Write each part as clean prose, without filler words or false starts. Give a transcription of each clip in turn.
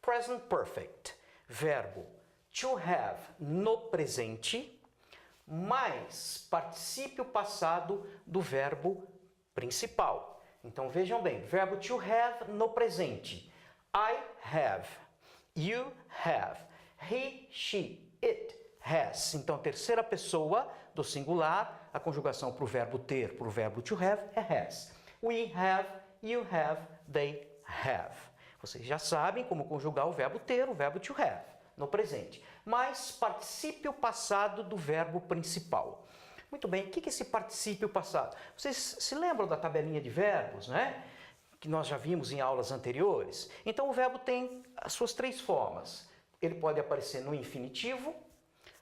Present Perfect, verbo to have no presente, mais particípio passado do verbo principal. Então vejam bem, verbo to have no presente. I have, you have, he, she, it has. Então terceira pessoa do singular, a conjugação para o verbo ter, para o verbo to have é has. We have, you have, they have. Vocês já sabem como conjugar o verbo ter, o verbo to have, no presente. Mais particípio passado do verbo principal. Muito bem, o que é esse particípio passado? Vocês se lembram da tabelinha de verbos, né? Que nós já vimos em aulas anteriores? Então o verbo tem as suas três formas. Ele pode aparecer no infinitivo,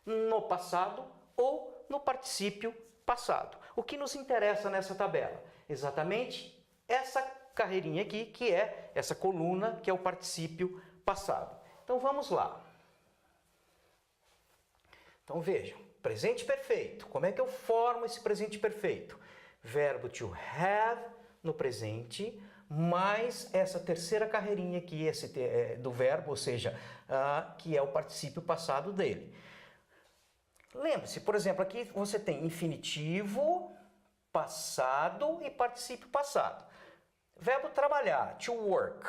no passado ou no particípio passado. O que nos interessa nessa tabela? Exatamente essa carreirinha aqui, que é essa coluna, que é o particípio passado. Então vamos lá. Então vejam, presente perfeito. Como é que eu formo esse presente perfeito? Verbo to have no presente, mais essa terceira carreirinha aqui do verbo, ou seja, que é o particípio passado dele. Lembre-se, por exemplo, aqui você tem infinitivo, passado e particípio passado. Verbo trabalhar, to work,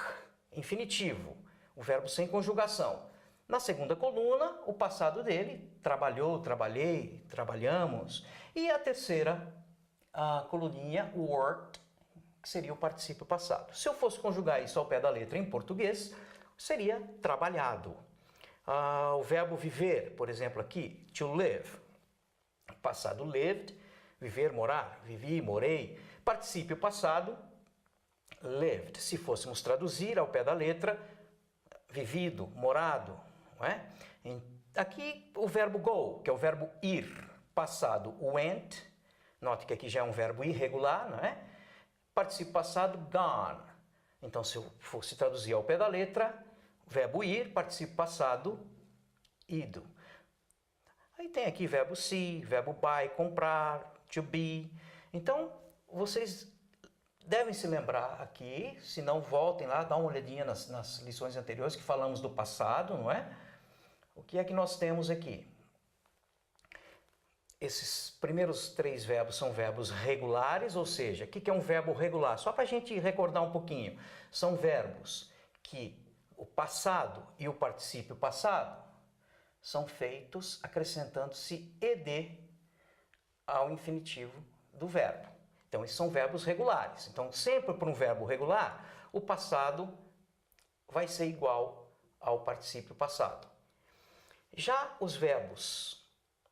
infinitivo, o verbo sem conjugação. Na segunda coluna, o passado dele, trabalhou, trabalhei, trabalhamos. E a terceira coluninha, worked, que seria o particípio passado. Se eu fosse conjugar isso ao pé da letra em português, seria trabalhado. O verbo viver, por exemplo, aqui, to live. Passado lived, viver, morar, vivi, morei. Particípio passado, lived. Se fôssemos traduzir ao pé da letra, vivido, morado. Não é? Aqui o verbo go, que é o verbo ir. Passado, went. Note que aqui já é um verbo irregular, não é? Particípio passado, gone. Então, se eu fosse traduzir ao pé da letra, verbo ir, particípio passado, ido. Aí tem aqui verbo see, verbo buy, comprar, to be. Então, vocês devem se lembrar aqui, se não voltem lá, dá uma olhadinha nas lições anteriores que falamos do passado, não é? O que é que nós temos aqui? Esses primeiros três verbos são verbos regulares, ou seja, o que é um verbo regular? Só para a gente recordar um pouquinho. São verbos que o passado e o particípio passado são feitos acrescentando-se ed ao infinitivo do verbo. Então, esses são verbos regulares. Então, sempre para um verbo regular, o passado vai ser igual ao particípio passado. Já os verbos,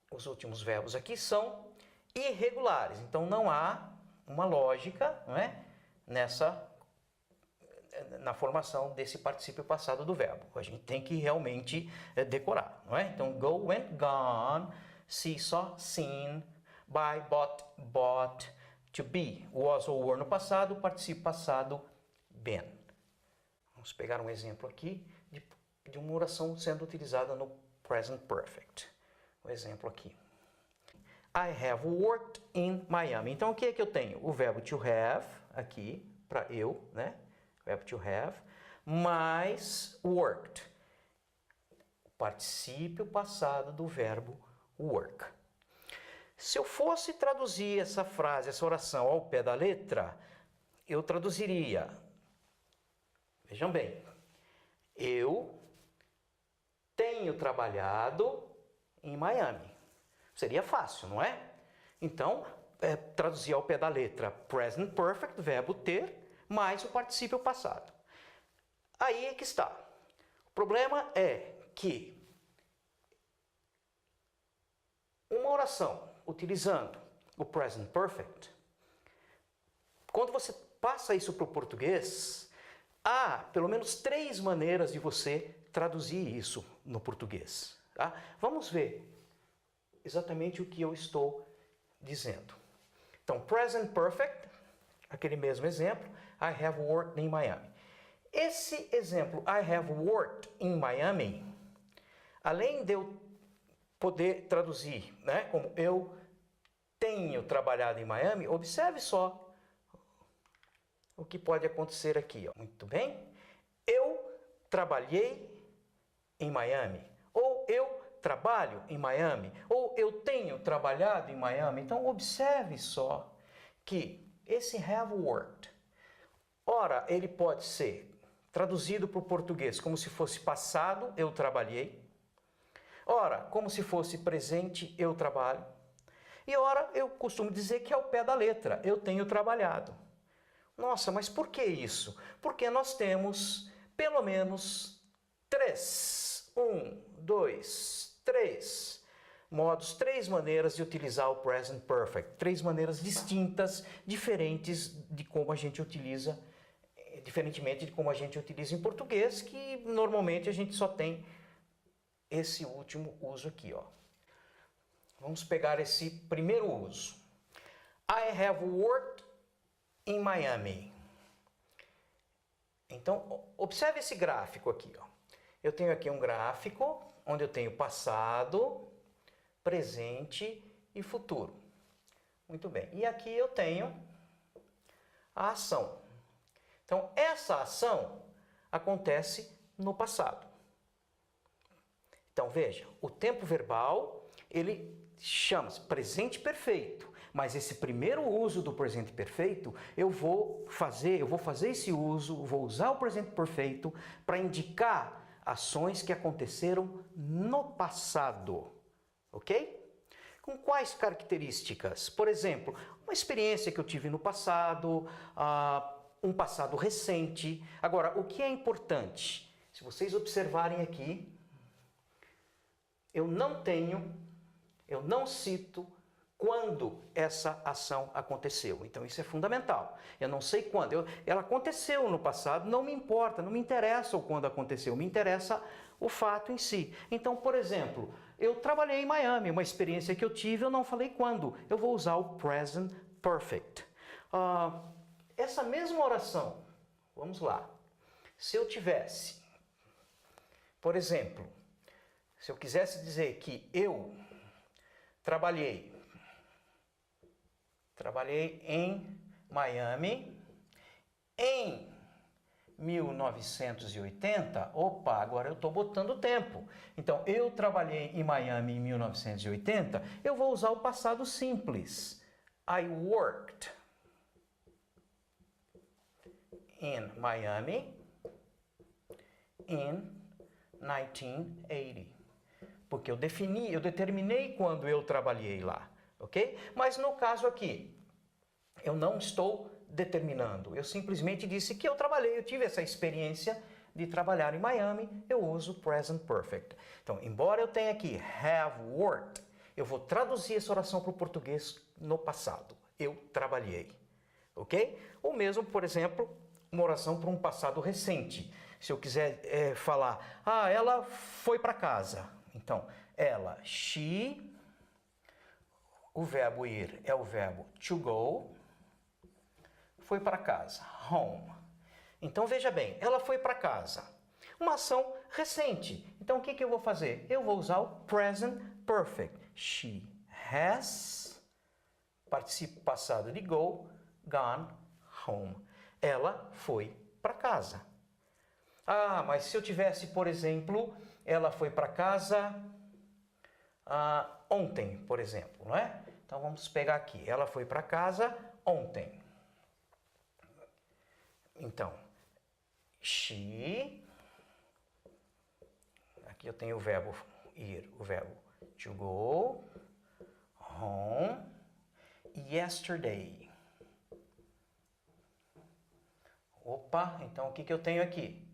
os últimos verbos aqui, são irregulares. Então, não há uma lógica, não é, na formação desse particípio passado do verbo. A gente tem que realmente decorar, não é? Então, go, went, gone, see, saw, seen, buy, bought, bought, to be, was ou were no passado, particípio passado, been. Vamos pegar um exemplo aqui de uma oração sendo utilizada no present perfect. O exemplo aqui. I have worked in Miami. Então, o que é que eu tenho? O verbo to have, aqui, para eu, né? Verbo to have, mais worked. O particípio passado do verbo work. Se eu fosse traduzir essa frase, essa oração ao pé da letra, eu traduziria. Vejam bem. Eu tenho trabalhado em Miami. Seria fácil, não é? Então, traduzir ao pé da letra present perfect, verbo ter, mais o particípio passado. Aí é que está. O problema é que uma oração utilizando o present perfect, quando você passa isso para o português, há pelo menos 3 maneiras de você traduzir isso no português. Tá? Vamos ver exatamente o que eu estou dizendo. Então, present perfect, aquele mesmo exemplo, I have worked in Miami. Esse exemplo, I have worked in Miami, além de eu poder traduzir, né, como eu tenho trabalhado em Miami, observe só o que pode acontecer aqui. Ó. Muito bem. Eu trabalhei em Miami, ou eu trabalho em Miami, ou eu tenho trabalhado em Miami. Então, observe só que esse have worked, ora, ele pode ser traduzido para o português como se fosse passado, eu trabalhei, ora, como se fosse presente, eu trabalho, e ora, eu costumo dizer que é ao pé da letra, eu tenho trabalhado. Nossa, mas por que isso? Porque nós temos pelo menos três modos, três maneiras de utilizar o present perfect, três maneiras distintas, diferentes de como a gente utiliza, diferentemente de como a gente utiliza em português, que normalmente a gente só tem esse último uso aqui, ó. Vamos pegar esse primeiro uso. I have worked in Miami. Então, observe esse gráfico aqui, ó. Eu tenho aqui um gráfico onde eu tenho passado, presente e futuro. Muito bem. E aqui eu tenho a ação. Então, essa ação acontece no passado. Então, veja, o tempo verbal, ele chama-se presente perfeito. Mas esse primeiro uso do presente perfeito, eu vou fazer esse uso, vou usar o presente perfeito para indicar ações que aconteceram no passado, ok? Com quais características? Por exemplo, uma experiência que eu tive no passado, um passado recente. Agora, o que é importante? Se vocês observarem aqui, eu não cito quando essa ação aconteceu. Então, isso é fundamental. Eu não sei quando. Ela aconteceu no passado, não me importa, não me interessa o quando aconteceu, me interessa o fato em si. Então, por exemplo, eu trabalhei em Miami, uma experiência que eu tive, eu não falei quando. Eu vou usar o present perfect. Essa mesma oração, vamos lá. Se eu tivesse, por exemplo, se eu quisesse dizer que eu trabalhei em Miami em 1980, opa, agora eu estou botando tempo. Então, eu trabalhei em Miami em 1980, eu vou usar o passado simples. I worked in Miami in 1980. Porque eu determinei quando eu trabalhei lá. Ok? Mas no caso aqui, eu não estou determinando. Eu simplesmente disse que eu trabalhei, eu tive essa experiência de trabalhar em Miami, eu uso present perfect. Então, embora eu tenha aqui have worked, eu vou traduzir essa oração para o português no passado. Eu trabalhei. Ok? Ou mesmo, por exemplo, uma oração para um passado recente. Se eu quiser falar, ela foi para casa. Então, ela, she... O verbo ir é o verbo to go, foi para casa, home. Então, veja bem, ela foi para casa. Uma ação recente. Então, o que eu vou fazer? Eu vou usar o present perfect. She has, participo passado de go, gone home. Ela foi para casa. Mas se eu tivesse, por exemplo, ela foi para casa ontem, por exemplo, não é? Então, vamos pegar aqui. Ela foi para casa ontem. Então, she... Aqui eu tenho o verbo ir, o verbo to go, home, yesterday. Opa, então o que eu tenho aqui?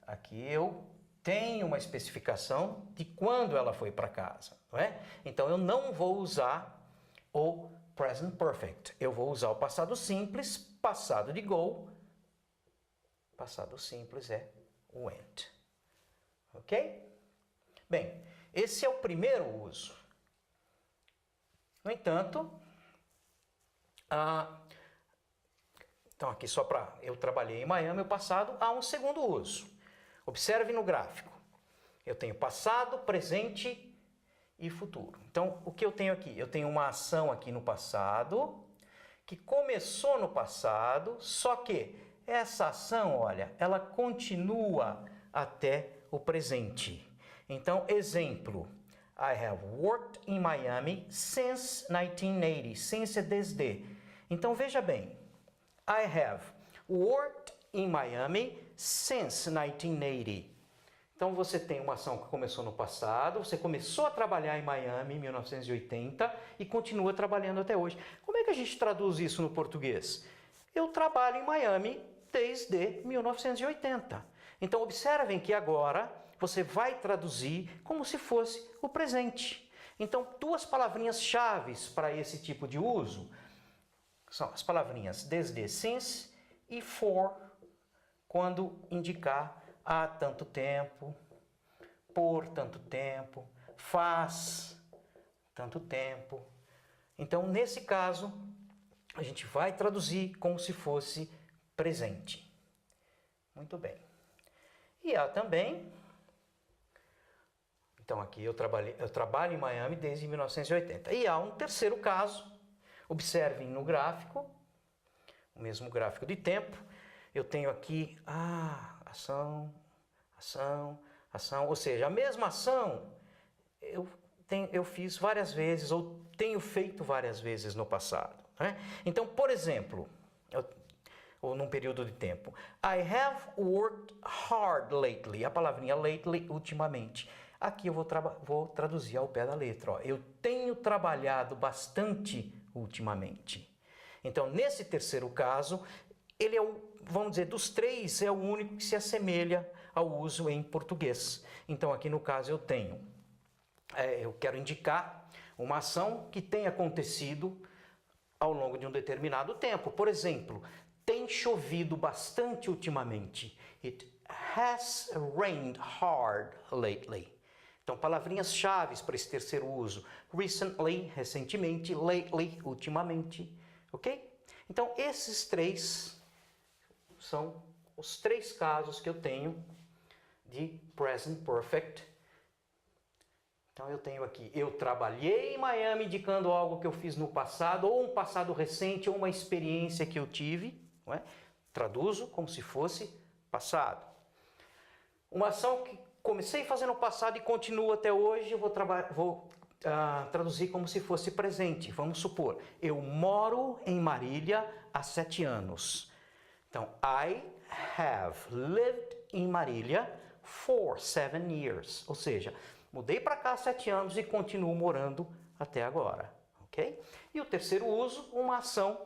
Aqui eu tenho uma especificação de quando ela foi para casa, não é? Então, eu não vou usar o present perfect. Eu vou usar o passado simples, passado de go. Passado simples é went. Ok? Bem, esse é o primeiro uso. No entanto, então aqui só para eu trabalhei em Miami, o passado, há um segundo uso. Observe no gráfico. Eu tenho passado, presente e futuro. Então, o que eu tenho aqui? Eu tenho uma ação aqui no passado, que começou no passado, só que essa ação, olha, ela continua até o presente. Então, exemplo. I have worked in Miami since 1980. Since é desde. Então, veja bem. I have worked in Miami since 1980. Então, você tem uma ação que começou no passado, você começou a trabalhar em Miami em 1980 e continua trabalhando até hoje. Como é que a gente traduz isso no português? Eu trabalho em Miami desde 1980. Então, observem que agora você vai traduzir como se fosse o presente. Então, duas palavrinhas chaves para esse tipo de uso são as palavrinhas desde, since e for, quando indicar há tanto tempo, por tanto tempo, faz tanto tempo. Então, nesse caso, a gente vai traduzir como se fosse presente. Muito bem. E há também... Então, aqui eu trabalho em Miami desde 1980. E há um terceiro caso. Observem no gráfico, o mesmo gráfico de tempo. Eu tenho aqui ação, ação, ação. Ou seja, a mesma ação eu fiz várias vezes ou tenho feito várias vezes no passado. Né? Então, por exemplo, ou num período de tempo. I have worked hard lately. A palavrinha lately, ultimamente. Aqui eu vou traduzir ao pé da letra. Ó. Eu tenho trabalhado bastante ultimamente. Então, nesse terceiro caso, ele é vamos dizer, dos três, é o único que se assemelha ao uso em português. Então, aqui no caso eu tenho, eu quero indicar uma ação que tenha acontecido ao longo de um determinado tempo. Por exemplo, tem chovido bastante ultimamente. It has rained hard lately. Então, palavrinhas chaves para esse terceiro uso. Recently, recentemente. Lately, ultimamente. Ok? Então, esses três são os três casos que eu tenho de present perfect. Então, eu tenho aqui, eu trabalhei em Miami indicando algo que eu fiz no passado, ou um passado recente, ou uma experiência que eu tive. Não é? Traduzo como se fosse passado. Uma ação que comecei a fazer no passado e continuo até hoje, eu vou traduzir como se fosse presente. Vamos supor, eu moro em Marília há 7 anos. Então, I have lived in Marília for 7 years. Ou seja, mudei para cá há 7 anos e continuo morando até agora. Ok? E o terceiro uso, uma ação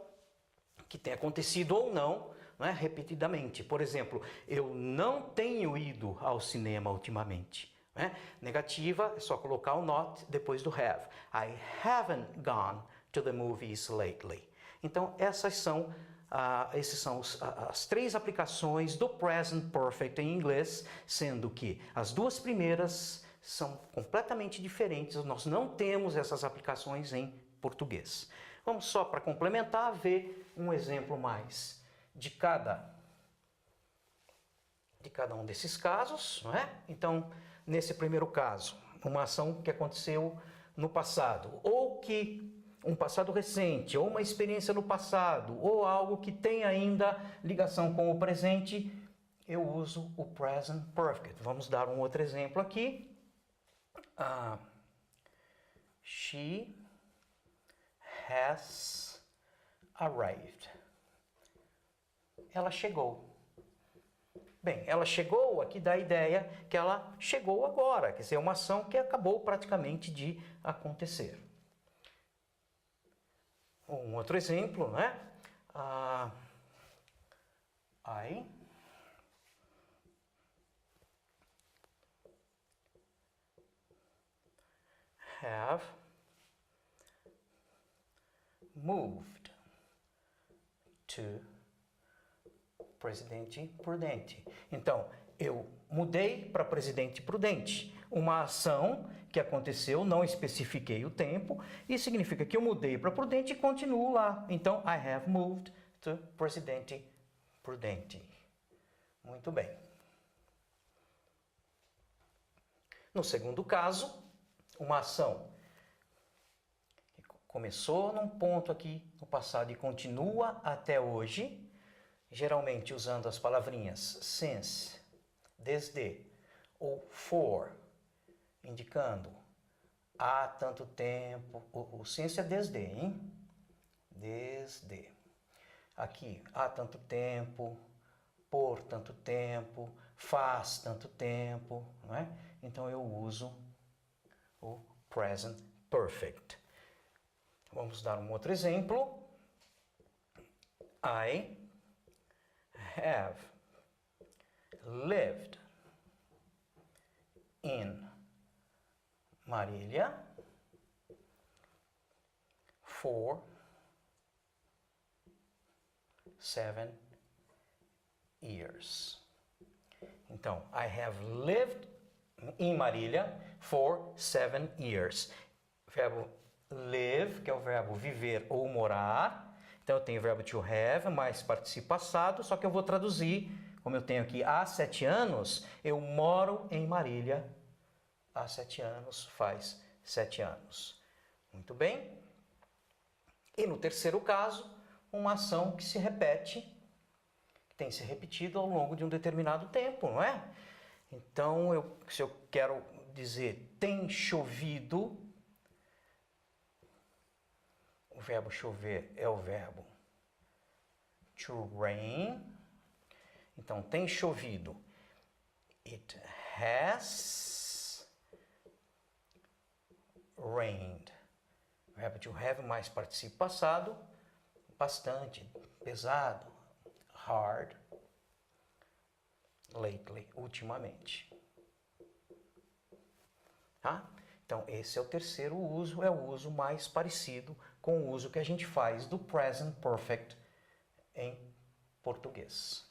que tenha acontecido ou não, repetidamente. Por exemplo, eu não tenho ido ao cinema ultimamente. Negativa, é só colocar o not depois do have. I haven't gone to the movies lately. Então, essas são as três aplicações do present perfect em inglês, sendo que as duas primeiras são completamente diferentes. Nós não temos essas aplicações em português. Vamos só, para complementar, ver um exemplo mais de cada um desses casos. Não é? Então, nesse primeiro caso, uma ação que aconteceu no passado, ou que um passado recente, ou uma experiência no passado, ou algo que tem ainda ligação com o presente, eu uso o present perfect. Vamos dar um outro exemplo aqui. She has arrived. Ela chegou. Bem, ela chegou, aqui dá a ideia que ela chegou agora, quer dizer, uma ação que acabou praticamente de acontecer. Um outro exemplo, né? I have moved to Presidente Prudente. Então, eu mudei para Presidente Prudente. Uma ação que aconteceu, não especifiquei o tempo, e significa que eu mudei para Prudente e continuo lá. Então, I have moved to Presidente Prudente. Muito bem. No segundo caso, uma ação que começou num ponto aqui no passado e continua até hoje, geralmente usando as palavrinhas since desde, ou for, indicando há tanto tempo, o since é desde, hein? Desde. Aqui, há tanto tempo, por tanto tempo, faz tanto tempo, não é? Então eu uso o present perfect. Vamos dar um outro exemplo. I have lived in Marília for 7 years. Então, I have lived in Marília for 7 years. Verbo live, que é o verbo viver ou morar. Então, eu tenho o verbo to have, mais participio passado, só que eu vou traduzir, como eu tenho aqui há 7 anos, eu moro em Marília há 7 anos, faz 7 anos. Muito bem. E no terceiro caso, uma ação que se repete, que tem se repetido ao longo de um determinado tempo, não é? Então, se eu quero dizer tem chovido, o verbo chover é o verbo to rain. Então, tem chovido. It has rained. O verbo to have mais participio passado, bastante, pesado, hard, lately, ultimamente. Tá? Então, esse é o terceiro uso, é o uso mais parecido com o uso que a gente faz do present perfect em português.